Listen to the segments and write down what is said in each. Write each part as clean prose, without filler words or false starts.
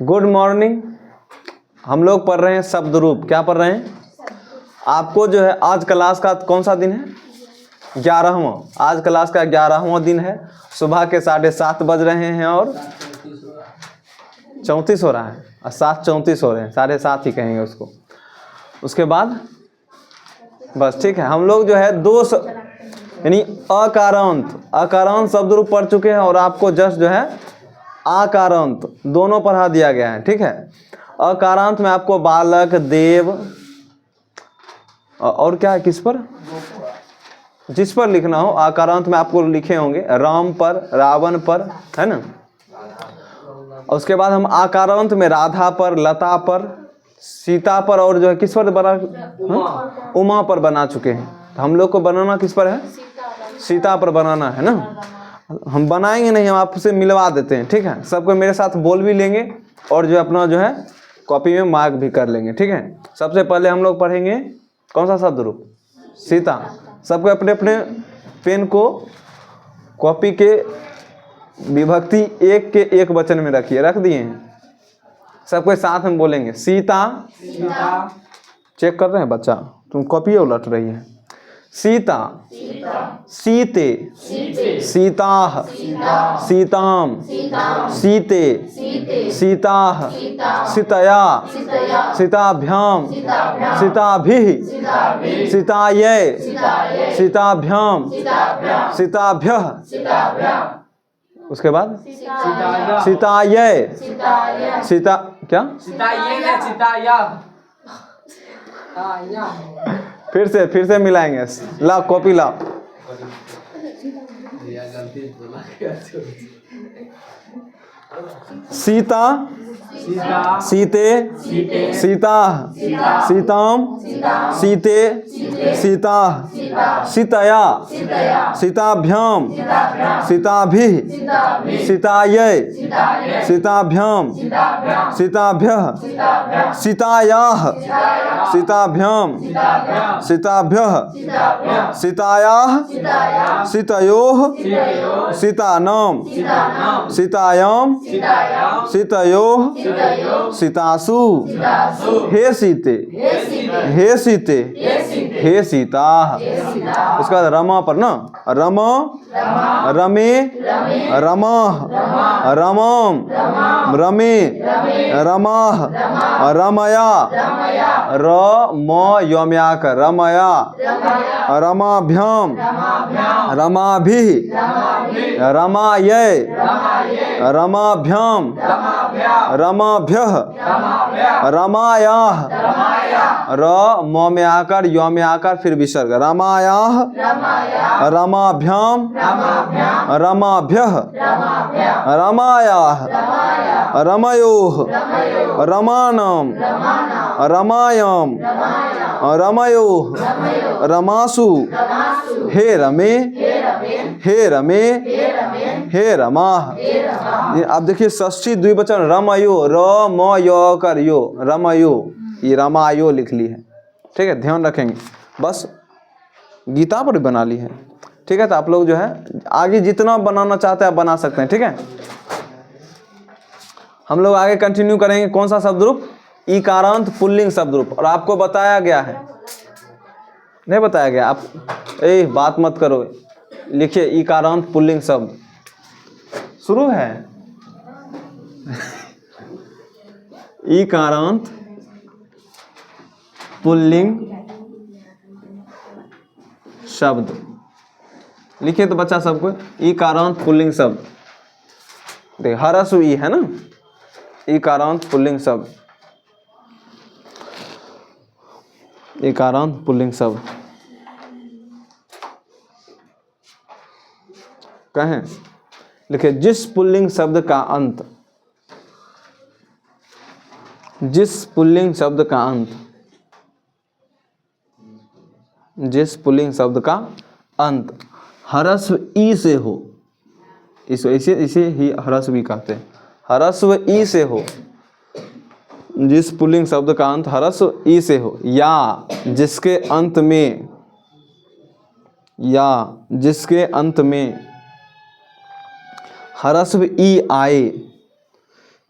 Good morning. हम लोग पढ़ रहे हैं शब्द रूप। क्या पढ़ रहे हैं? आपको जो है आज क्लास का कौन सा दिन है? 11वां। आज क्लास का 11वां दिन है। सुबह के 7:30 बज रहे हैं और 34 हो रहा है और 7:34 हो रहे हैं। 7:30 ही कहेंगे उसको। उसके बाद बस ठीक है। हम लोग जो है यानी अकारांत शब्द रूप पढ़ चुके हैं और आपको जस्ट जो है आकारांत दोनों पढ़ा दिया गया है। ठीक है। अकारांत में आपको बालक, देव और क्या है, किस पर, जिस पर लिखना हो। आकारांत में आपको लिखे होंगे राम पर, रावण पर, है ना। और उसके बाद हम आकारांत में राधा पर, लता पर, सीता पर और जो है किस पर बना, उमा पर बना चुके हैं। तो हम लोग को बनाना किस पर है? सीता पर बनाना है ना। हम बनाएंगे नहीं, हम आपसे मिलवा देते हैं। ठीक है। सबको मेरे साथ बोल भी लेंगे और जो अपना जो है कॉपी में मार्क भी कर लेंगे। ठीक है। सबसे पहले हम लोग पढ़ेंगे कौन सा शब्द रूप? सीता। सबको अपने अपने पेन को कॉपी के विभक्ति एक के एक वचन में रखिए। रख दिए हैं? सबके साथ हम बोलेंगे सीता। चेक कर रहे हैं बच्चा? तुम कॉपी उलट रही है। सीता, सीते, सीताः, सीताम, सीते, सीताः, सीतया, सीताभ्याम, सीताभिः, सीतायै, सीताभ्याम, सीताभ्यः। उसके बाद सीतायै, सीता क्या? फिर से मिलाएंगे। लाओ कॉपी लाओ। सीता, सीते, सीता, सीताम, सीते, सीताः, सीतया, सीताभ्याम, सीताभिः, सीतायै, सीताभ्याम, सीताभ्यः, सीतायाः, सीताभ्याम, सीताभ्यः, सीतायाः, सीतयोः, सीतानां, सीतायां, सीतयोः, सीतासु। हे सीते, हे सीते, हे सीताः। उसके बाद रमा पर ना, रमा, रमे, रमाः, रमाम, रमे, रमाः, रमया, रमयाकर, रमया, रमाभ्याम, रमाभिः, रमायै, रमाभ्याम, रमाभ्यः, रमायाः, र में आकर, यो में आकर फिर विसर्ग, रमायाः, रमाभ्याम, रमाभ्यः, रमायाः, रमयोः, रमानां, रमायां, रमयोः, रमासु। हे रमे, हे रमे, हे रमाः। अब देखिए षष्ठी द्विवचन रमयो, रमयो कर यो, रमयो, ये रमायो लिख ली है। ठीक है। ध्यान रखेंगे। बस गीता पर बना ली है। ठीक है। तो आप लोग जो है आगे जितना बनाना चाहते हैं आप बना सकते हैं। ठीक है। हम लोग आगे कंटिन्यू करेंगे। कौन सा शब्द रूप? इकारांत पुल्लिंग शब्द रूप। और आपको बताया गया है, नहीं बताया गया? आप बात मत करो। लिखिए इकारांत पुल्लिंग शब्द। शुरू है इकारांत पुल्लिंग शब्द। लिखिए तो बच्चा सबको इकारांत पुल्लिंग शब्द। देख हरस्व ई है ना, इकारांत पुल्लिंग शब्द, इकारांत पुल्लिंग शब्द कहें। लिखिए जिस पुल्लिंग शब्द का अंत, जिस पुल्लिंग शब्द का अंत, जिस पुल्लिंग शब्द का अंत हरस्व ई से हो, इसे ही हरस्व ई कहते हैं। हरस्व ई से हो, जिस पुल्लिंग शब्द का अंत हरस्व ई से हो, या जिसके अंत में, या जिसके अंत में हरस्व ई आए,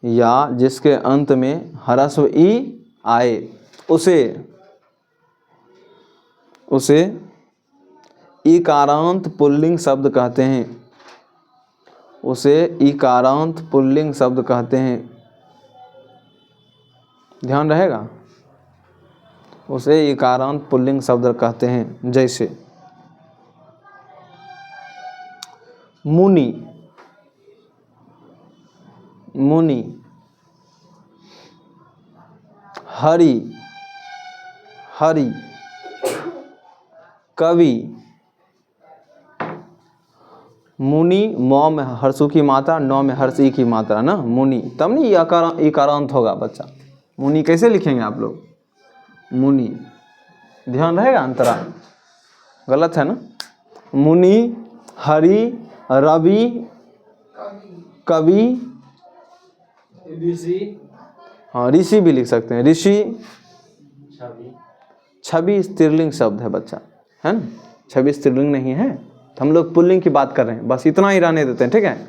या जिसके अंत में ह्रस्व ई आए उसे इकारांत पुल्लिंग शब्द कहते हैं। उसे इकारांत पुल्लिंग शब्द कहते हैं। ध्यान रहेगा, उसे इकारांत पुल्लिंग शब्द कहते हैं। जैसे मुनि, मुनि, हरि, हरि, कवि। मुनि मौ में हर्षु की मात्रा, नौ में हर्ष ई की मात्रा ना, मुनि, तब नहीं इकारांत होगा बच्चा। मुनि कैसे लिखेंगे आप लोग? मुनि, ध्यान रहेगा, अंतरा गलत है ना। मुनि, हरि, रवि, कवि, ऋषि, हाँ ऋषि भी लिख सकते हैं। ऋषि, छवि स्त्रीलिंग शब्द है बच्चा, है ना। छवि स्त्रीलिंग नहीं है, तो हम लोग पुल्लिंग की बात कर रहे हैं, बस इतना ही रहने देते हैं, ठीक है।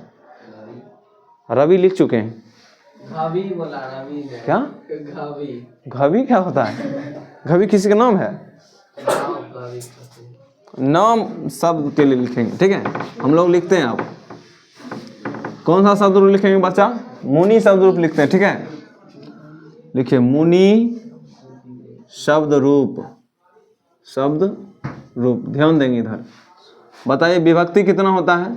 रवि लिख चुके हैं। घावी बोला, रवि ने। क्या? घावी। घवी क्या होता है? घवी किसी का नाम है? नाम शब्द के लिए लिखेंगे, ठीक है। हम लोग लिखते हैं, आप कौन सा शब्द रूप लिखेंगे बच्चा? मुनि शब्द रूप लिखते हैं, ठीक है। लिखिए मुनि शब्द रूप, शब्द रूप। ध्यान देंगे इधर। बताइए विभक्ति कितना होता है?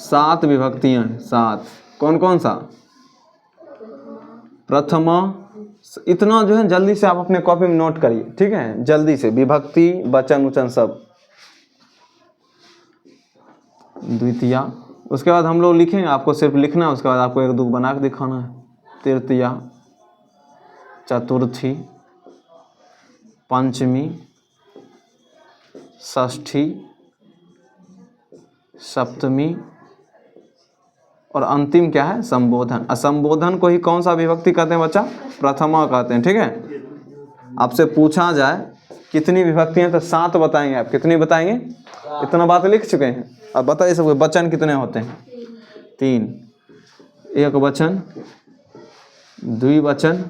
7 विभक्तियां हैं, 7। कौन कौन सा? प्रथमा, इतना जो है जल्दी से आप अपने कॉपी में नोट करिए, ठीक है, जल्दी से। विभक्ति, वचन उचन सब। द्वितीया, उसके बाद हम लोग लिखेंगे, आपको सिर्फ लिखना है, उसके बाद आपको 1 2 बना के दिखाना है। तृतीया, चतुर्थी, पंचमी, षष्ठी, सप्तमी और अंतिम क्या है? संबोधन। असंबोधन को ही कौन सा विभक्ति कहते हैं बच्चा? प्रथमा कहते हैं, ठीक है। आपसे पूछा जाए कितनी विभक्तियां, तो 7 बताएंगे आप। कितनी बताएंगे? इतना बात लिख चुके हैं। अब बताइए सबके वचन कितने होते हैं? 3। एक वचन, द्विवचन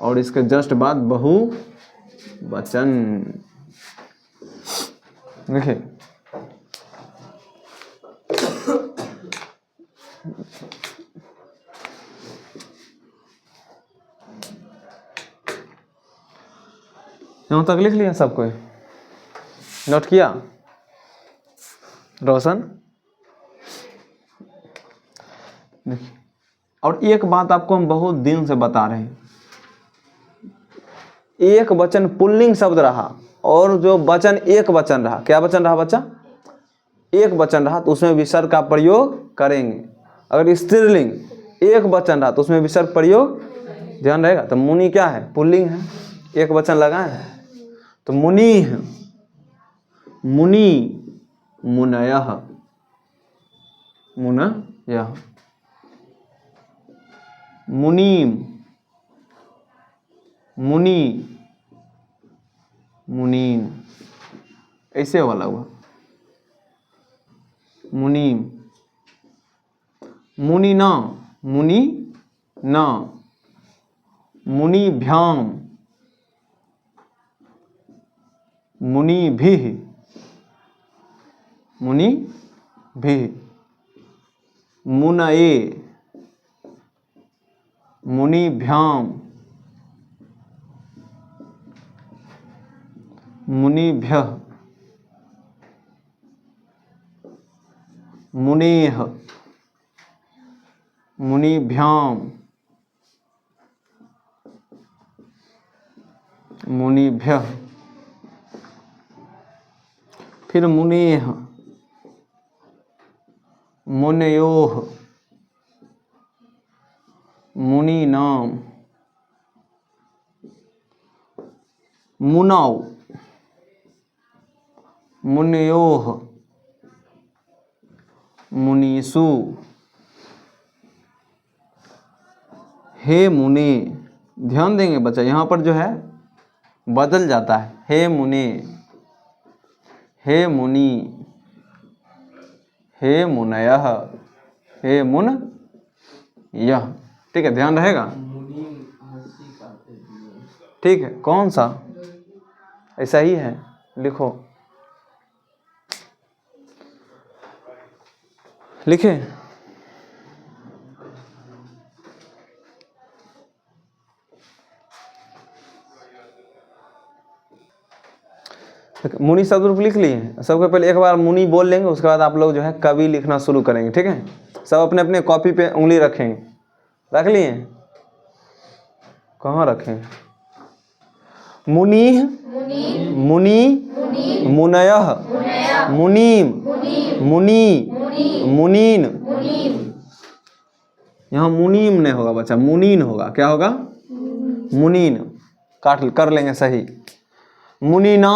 और इसके जस्ट बाद बहुवचन। देखिए यहाँ तक लिख लिया सबको? नोट किया रोशन? देखिए, और एक बात आपको हम बहुत दिन से बता रहे हैं, एक वचन पुल्लिंग शब्द रहा और जो वचन एक वचन रहा, क्या वचन रहा बच्चा? एक वचन रहा तो उसमें विसर्ग का प्रयोग करेंगे। अगर स्त्रीलिंग एक वचन रहा तो उसमें विसर्ग प्रयोग, ध्यान रहेगा। तो मुनि क्या है? पुल्लिंग है, एक वचन लगाए हैं तो मुनि है। मुनि, मुनयः, मुनयः। मुनीम, मुनि, मुनीन, ऐसे वाला हुआ। मुनीम, मुनिना, मुनि ना, मुनिभ्याम, मुनिभिः, मुनिभिः। मुनये, मुनिभ्याम, मुनिभ्यः। मुनेः, मुनिभ्याम, मुनिभ्यः। फिर मुनेः, मुनयोः, मुनीनाम, मुनौ, मुनयोः, मुनीषु। हे मुने, ध्यान देंगे बच्चा, यहाँ पर जो है बदल जाता है। हे मुने, हे मुनि, हे मुनयः, हे मुनयः। यह, ठीक है, ध्यान रहेगा। मुनि हंसी काटे दिए। ठीक है, कौन सा, ऐसा ही है, लिखो, लिखे। मुनि शब्द रूप लिख लिए। सबसे पहले एक बार मुनि बोल लेंगे, उसके बाद आप लोग जो है कवि लिखना शुरू करेंगे। ठीक है, सब अपने अपने कॉपी पे उंगली रखेंगे। रख लिए? कहाँ रखें? मुनि, मुनि, मुनयः, मुनीम, मुनि, मुनीन। यहाँ मुनीम नहीं होगा बच्चा, मुनीन होगा। क्या होगा? मुनीन। काट कर लेंगे सही। मुनीना,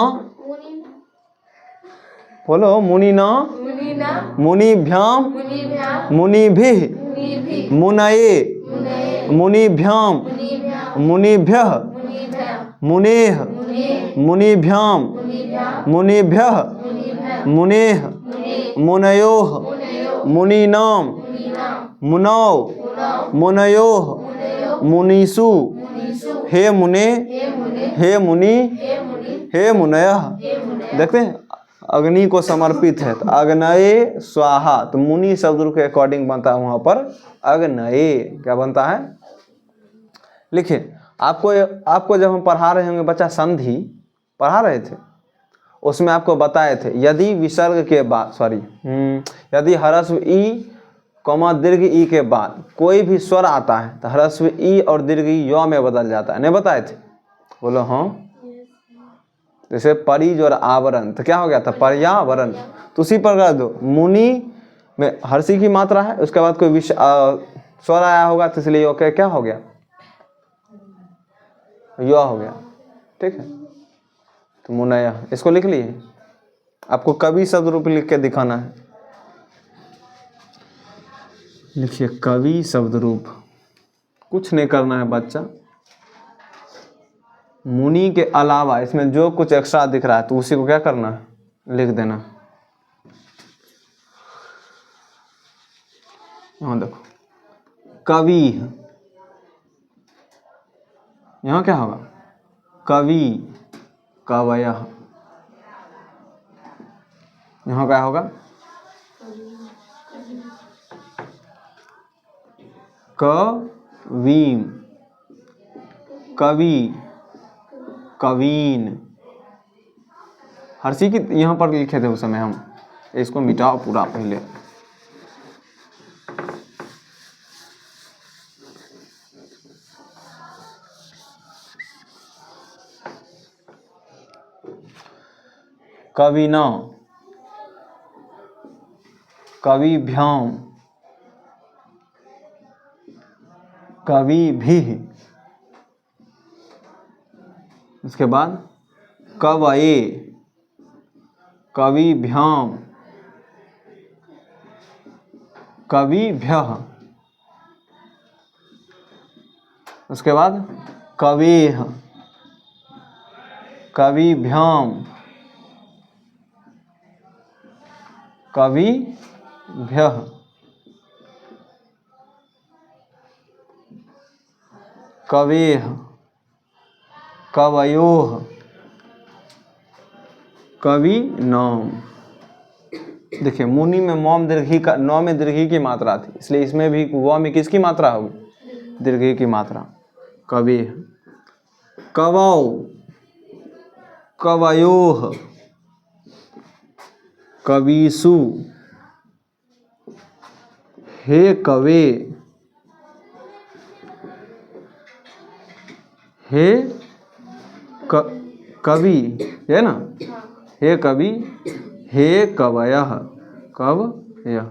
बोलो, मुनीना, मुनिभ्याम, मुनिभिः, मुनये, मुनिभ्याम, मुनिभ्यः, मुनेः, मुनिभ्याम, मुनिभ्यः, मुनेः, मुनयोः, मुनीनाम, मुनौ, मुनयोः, मुनीषु। हे मुने, हे मुनि, हे मुनयः। देखते हैं, अग्नि को समर्पित है तो अग्नये स्वाहा, तो मुनि शब्द के अकॉर्डिंग बनता है वहां पर अग्नये। क्या बनता है? लिखिए। आपको जब हम पढ़ा रहे होंगे बच्चा, संधि पढ़ा रहे थे, उसमें आपको बताए थे यदि विसर्ग के बाद यदि ह्रस्व ई कॉमा दीर्घ ई के बाद कोई भी स्वर आता है तो ह्रस्व ई और दीर्घ ई य में बदल जाता है। नहीं बताए थे? बोलो हाँ। जैसे परिज और आवरण, तो क्या हो गया था? पर्यावरण। तो उसी प्रकार दो, मुनि में हर्षी की मात्रा है, उसके बाद कोई स्वर आया होगा तो इसलिए ओके क्या हो गया? यो हो गया। ठीक है, तो मुनया, इसको लिख लिए। आपको कवि शब्द रूप लिख के दिखाना है। लिखिए कवि शब्द रूप। कुछ नहीं करना है बच्चा, मुनि के अलावा इसमें जो कुछ एक्स्ट्रा दिख रहा है तो उसी को क्या करना है? लिख देना। यहाँ देखो, कवि, यहाँ क्या होगा? कवि, कवयः। यहाँ क्या होगा? कवीम, कवि, कवीन। हर्षी की यहाँ पर लिखे थे उस समय हम, इसको मिटाओ पूरा पहले। कविना, कविभ्याम, कविभिः। उसके बाद कवये, कविभ्याम, कविभ्यः। उसके बाद कवेः, कविभ्याम, कविभ्यः। कवेः, कवयोः, कवि नाम। देखिए, मुनि में मौम दीर्घी का, नौ में दीर्घी की मात्रा थी, इसलिए इसमें भी व में किसकी मात्रा होगी? दीर्घी की मात्रा। कवि, कवौ, कवयोः, कविषु। हे कवे, हे कवि, है ना? हे कवि, हे कवयः, कवयः।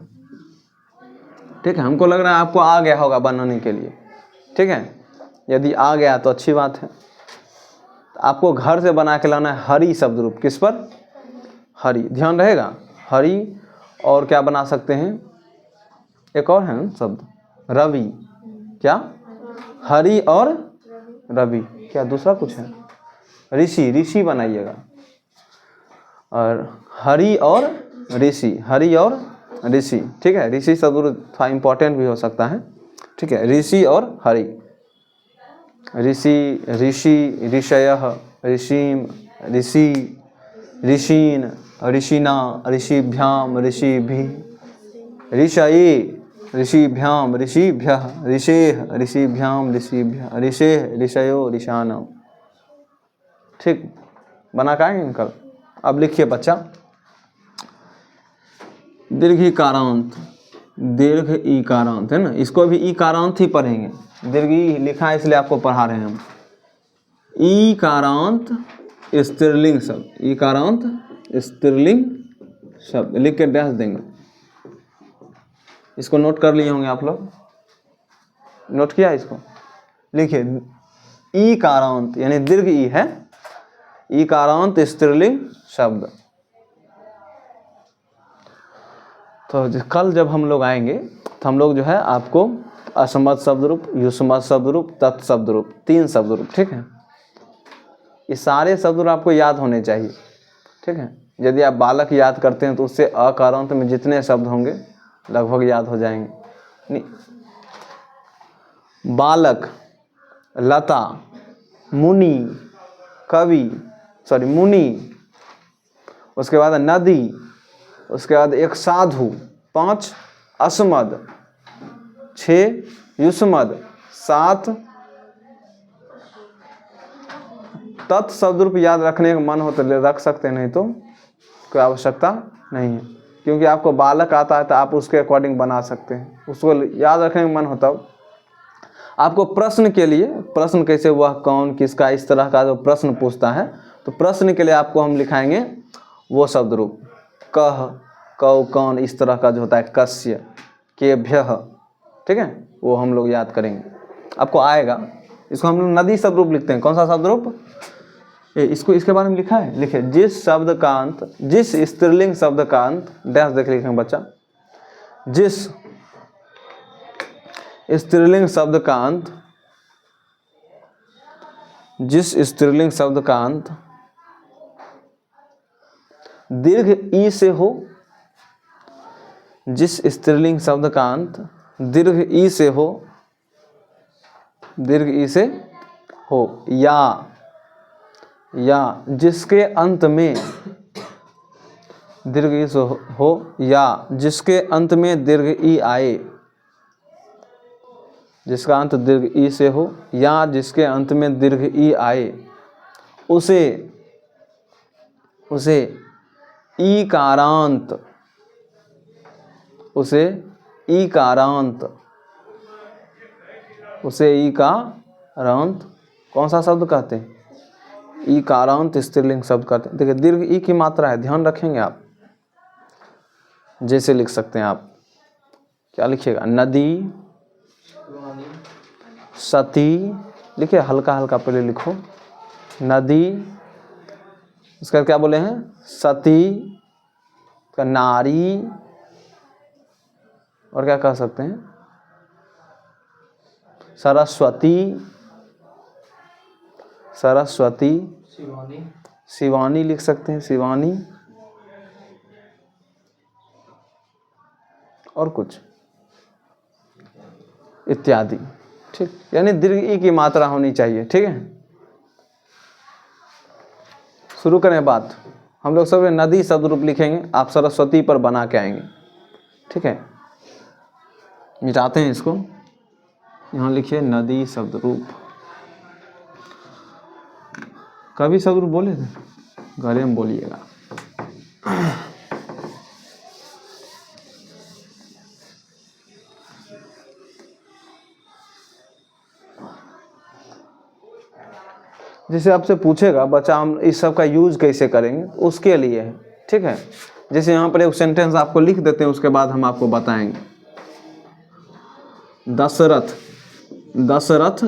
ठीक है, हमको लग रहा है आपको आ गया होगा बनाने के लिए। ठीक है, यदि आ गया तो अच्छी बात है। तो आपको घर से बना के लाना है हरि शब्द रूप। किस पर? हरि। ध्यान रहेगा, हरि। और क्या बना सकते हैं? एक और है ना शब्द, रवि। क्या? हरि और रवि। क्या दूसरा कुछ है? ऋषि, ऋषि बनाइएगा। और हरि और ऋषि, हरि और ऋषि। ठीक है, ऋषि शब्द थोड़ा इंपॉर्टेंट भी हो सकता है। ठीक है, ऋषि और हरि, ऋषि, ऋषि, ऋषयः, ऋषिम, ऋषि, ऋषीन्, ऋषिणा, ऋषिभ्याम, ऋषिभिः, ऋषये, ऋषिभ्याम, ऋषिभ्यः, ऋषेः, ऋषिभ्याम, ऋषिभ्यः, ऋषेः, ऋषयो, ऋषाणाम्। ठीक, बना पाएंगे इनका। अब लिखिए बच्चा, दीर्घ ईकारांत, दीर्घ ईकारांत है ना, इसको भी ईकारांत ही पढ़ेंगे। दीर्घ ई लिखा है इसलिए आपको पढ़ा रहे हैं हम। ईकारांत स्त्रीलिंग शब्द, ईकारांत स्त्रीलिंग शब्द लिख के डैश देंगे। इसको नोट कर लिए होंगे आप लोग, नोट किया इसको? लिखिए ईकारांत यानी दीर्घ ई है, ईकारांत स्त्रीलिंग शब्द। तो कल जब हम लोग आएंगे तो हम लोग जो है आपको असमर्थ शब्द रूप, युष्मत शब्द रूप, तत्शब्द रूप, 3 शब्द रूप, ठीक है, ये सारे शब्द रूप आपको याद होने चाहिए। ठीक है, यदि आप बालक याद करते हैं तो उससे अकारांत में जितने शब्द होंगे लगभग याद हो जाएंगे। बालक, लता, मुनि, कवि, मुनि, उसके बाद नदी, उसके बाद एक साधु, 5 असमद, 6 युष्मद, 7 तत् शब्द रूप याद रखने का मन हो तो रख सकते हैं, नहीं तो कोई आवश्यकता नहीं है, क्योंकि आपको बालक आता है तो आप उसके अकॉर्डिंग बना सकते हैं। उसको याद रखने का मन होता हो। आपको प्रश्न के लिए, प्रश्न कैसे वह कौन किसका, इस तरह का जो प्रश्न पूछता है तो प्रश्न के लिए आपको हम लिखाएंगे वो शब्द रूप, कह, कौ, कौन, इस तरह का जो होता है, कस्य, केभ्यः, ठीक है, वो हम लोग याद करेंगे, आपको आएगा। इसको हम लोग नदी शब्द रूप लिखते हैं। कौन सा शब्द रूप? इसको इसके बारे में लिखा है, लिखे जिस शब्द का अंत, जिस स्त्रीलिंग शब्द का अंत, डैश देख लिखेंगे बच्चा, जिस स्त्रीलिंग शब्द का अंत, जिस स्त्रीलिंग शब्द का अंत दीर्घ ई से हो, जिस स्त्रीलिंग शब्द का अंत दीर्घ ई से हो, दीर्घ ई से हो, या जिसके अंत में दीर्घ ई से हो, या जिसके अंत में दीर्घ ई आए, जिसका अंत दीर्घ ई से हो या जिसके अंत में दीर्घ ई आए, उसे ईकारांत, उसे ईकारांत, उसे ईकारांत कौन सा शब्द कहते हैं? ईकारांत स्त्रीलिंग शब्द कहते हैं। देखिए दीर्घ ई की मात्रा है, ध्यान रखेंगे आप। जैसे लिख सकते हैं आप, क्या लिखिएगा? नदी, सती, लिखिए हल्का हल्का पहले लिखो, नदी, उसका क्या बोले हैं? सती, नारी, और क्या कह सकते हैं? सरस्वती, सरस्वती, शिवानी, शिवानी लिख सकते हैं, शिवानी, और कुछ इत्यादि। ठीक, यानी दीर्घ ई की मात्रा होनी चाहिए। ठीक है, शुरू करें बात। हम लोग सब नदी शब्द रूप लिखेंगे, आप सरस्वती पर बना के आएंगे। ठीक है, मिटाते हैं इसको, यहाँ लिखिए नदी शब्द रूप। कभी शब्द रूप बोले थे, गले में बोलिएगा। जैसे आपसे पूछेगा बच्चा हम इस सब का यूज कैसे करेंगे, उसके लिए है। ठीक है, जैसे यहाँ पर एक सेंटेंस आपको लिख देते हैं, उसके बाद हम आपको बताएंगे। दशरथ, दशरथ,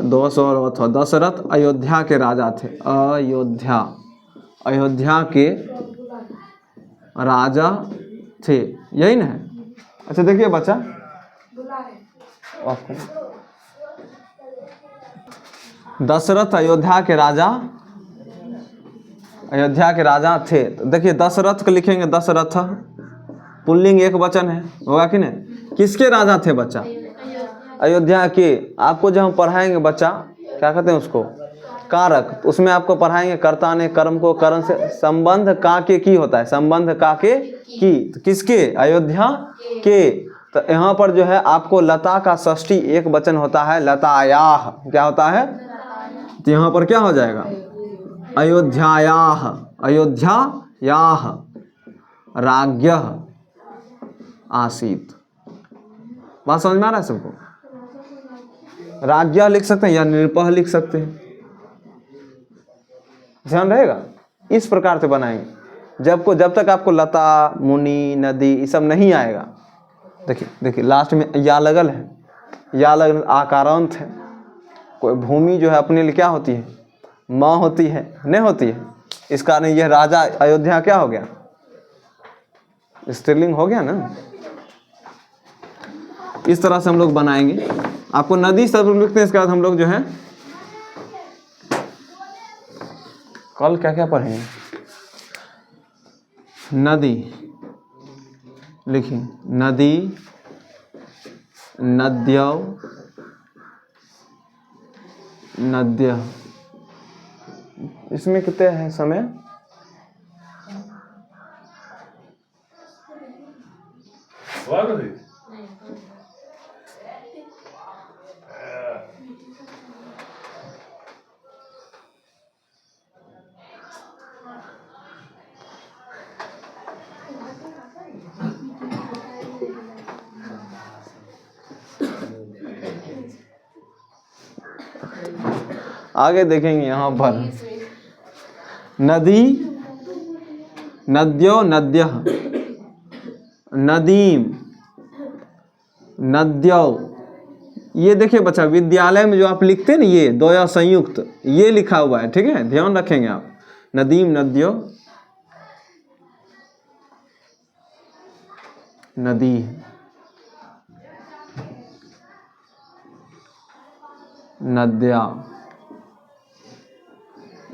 दशरथ अयोध्या के राजा थे। अयोध्या, अयोध्या के राजा थे, यही ना है? अच्छा देखिए बच्चा, दशरथ अयोध्या के राजा थे। तो देखिए दशरथ को लिखेंगे दशरथ, पुल्लिंग एक वचन है, होगा कि नहीं? किसके राजा थे बच्चा? अयोध्या के, आपको जब हम पढ़ाएंगे बच्चा, क्या कहते हैं उसको, कारक, उसमें आपको पढ़ाएंगे कर्ता ने कर्म को करण से, संबंध का के की होता है, संबंध का के की, तो किसके, अयोध्या के। तो यहाँ पर जो है आपको लता का षष्ठी एक वचन होता है, लतायाह, क्या होता है, तो यहाँ पर क्या हो जाएगा, अयोध्यायाह, अयोध्यायाह राज्ञः आसीत। बात समझ में आ रहा है सबको? राज्ञः लिख सकते हैं या नृपः लिख सकते हैं, ध्यान रहेगा। इस प्रकार से बनाएंगे जब तक आपको लता, मुनि, नदी ये सब नहीं आएगा। देखिए देखिए लास्ट में या लगल है, या लगल आकारांत है। कोई भूमि जो है अपने लिए क्या होती है, माँ होती है, नहीं होती है। इस कारण यह राजा अयोध्या क्या हो गया, स्त्रीलिंग हो गया ना। इस तरह से हम लोग बनाएंगे। आपको नदी सब लिखते हैं, इसके बाद हम लोग जो है कल क्या क्या पढ़ेंगे। नदी लिखिए, नदी, नद्यौ, नद्य। इसमें कितने हैं समय, आगे देखेंगे यहाँ पर नदी, नद्यो, नद्यः, नदीम, नद्यो। ये देखिए बच्चा, विद्यालय में जो आप लिखते हैं ना, ये दो या संयुक्त, ये लिखा हुआ है, ठीक है, ध्यान रखेंगे आप। नदीम, नद्यो, नदी, नद्या,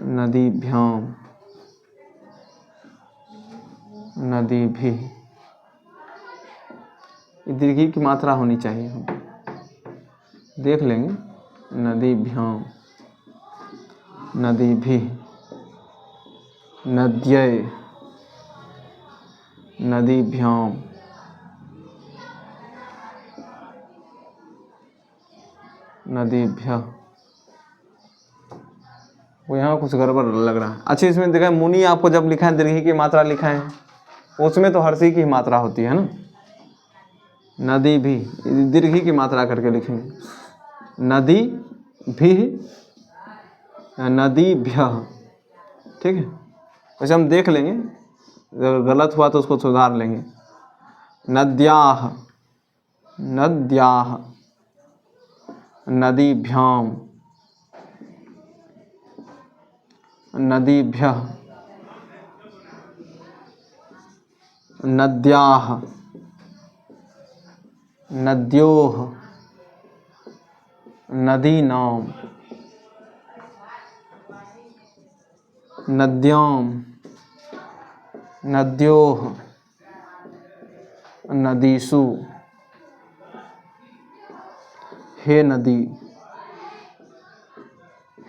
नदीभ्याम, नदीभिः। दीर्घी की मात्रा होनी चाहिए, हम देख लेंगे। नदीभ्याम, नदीभिः, नद्यै, नदीभ्याम, नदीभ्यः। वो यहाँ कुछ गड़बड़ लग रहा है। अच्छा, इसमें देखा मुनि आपको जब लिखा है दीर्घी की मात्रा लिखा है, उसमें तो हर्षी की मात्रा होती है ना। नदी भी दीर्घी की मात्रा करके लिखेंगे, नदी भी, नदी भ्य, ठीक है। वैसे हम देख लेंगे, अगर गलत हुआ तो उसको सुधार लेंगे। नद्याः, नद्याः, नदीभ्याम, नदीभ्यः, नद्याः, नद्योः, नदीनां, नद्यां, नद्योः, नदीषु। हे नदी,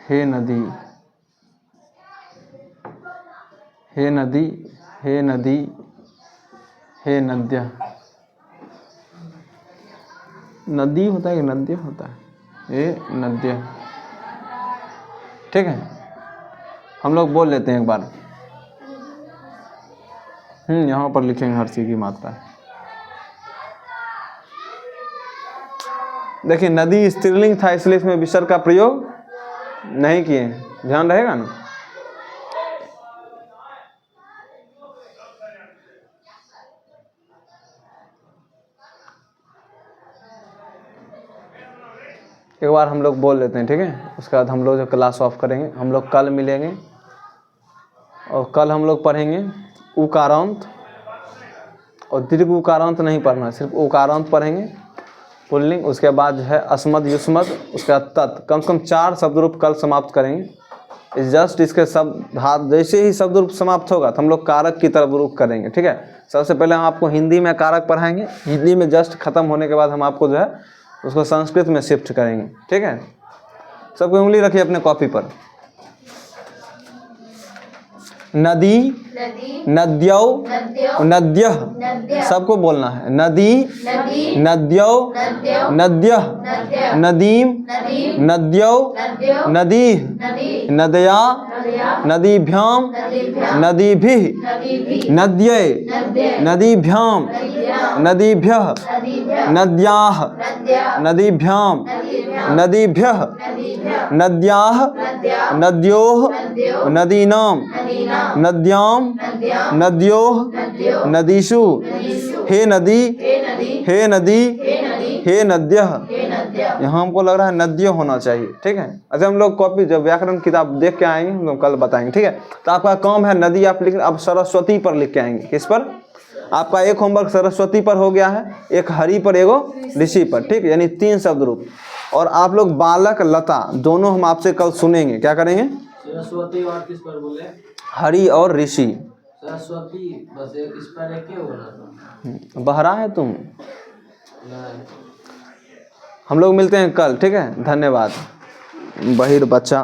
हे नदी, हे नदी, हे नदी, हे नद्या। नदी होता है कि नद्या होता है, हे नद्या, ठीक है। हम लोग बोल लेते हैं एक बार। यहाँ पर लिखेंगे हर्षी की मात्रा। देखिए नदी स्त्रीलिंग था, इसलिए इसमें विसर्ग का प्रयोग नहीं किए, ध्यान रहेगा ना। एक बार हम लोग बोल लेते हैं, ठीक है। उसके बाद हम लोग जो क्लास ऑफ करेंगे, हम लोग कल मिलेंगे और कल हम लोग पढ़ेंगे उकारांत और दीर्घ उकारांत नहीं पढ़ना, सिर्फ उकारांत पढ़ेंगे, पुल्लिंग। उसके बाद जो है अस्मद, युष्मद, उसके बाद तत्। कम से कम 4 शब्द रूप कल समाप्त करेंगे। जस्ट इसके शब्द हाथ जैसे ही शब्द रूप समाप्त होगा तो हम लोग कारक की तरफ रूप करेंगे, ठीक है। सबसे पहले हम आपको हिंदी में कारक पढ़ाएंगे, हिंदी में जस्ट खत्म होने के बाद हम आपको जो है उसको संस्कृत में शिफ्ट करेंगे। ठीक है, सबको उंगली रखिए अपने कॉपी पर। नदी, नद्यौ, नद्यः, सबको बोलना है। नदी, नद्यौ, नद्यः, नदीम, नद्यौ, नदीः, नदया, नदीभ्याम, नदीभिः, नद्यै, नदीभ्याम, नदीभ्यः, नद्याः, नदीभ्याम, नदीभ्यः, नद्याः, नद्योः, नदीनां, नद्यां, नद्योः, नदीषु, हे नदी, हे नदी, हे नद्यः। यहाँ हमको लग रहा है नद्यों होना चाहिए। ठीक है, अच्छा हम लोग कॉपी जब व्याकरण किताब देख के आएंगे हम लोग कल बताएंगे। ठीक है, तो आपका काम है नदी आप लिख, अब सरस्वती पर लिख के आएंगे। किस पर? आपका एक होमवर्क सरस्वती पर हो गया है, एक हरि पर, एगो ऋषि पर। ठीक है, यानी 3 शब्द रूप। और आप लोग बालक लता दोनों हम आपसे कल सुनेंगे। क्या करेंगे? सरस्वती और किस पर बोले? हरि और ऋषि। सरस्वती बस एक इस पर एक ही होना था। बहरा है तुम। नहीं। हम लोग मिलते हैं कल। ठीक है, धन्यवाद। बहिर बच्चा।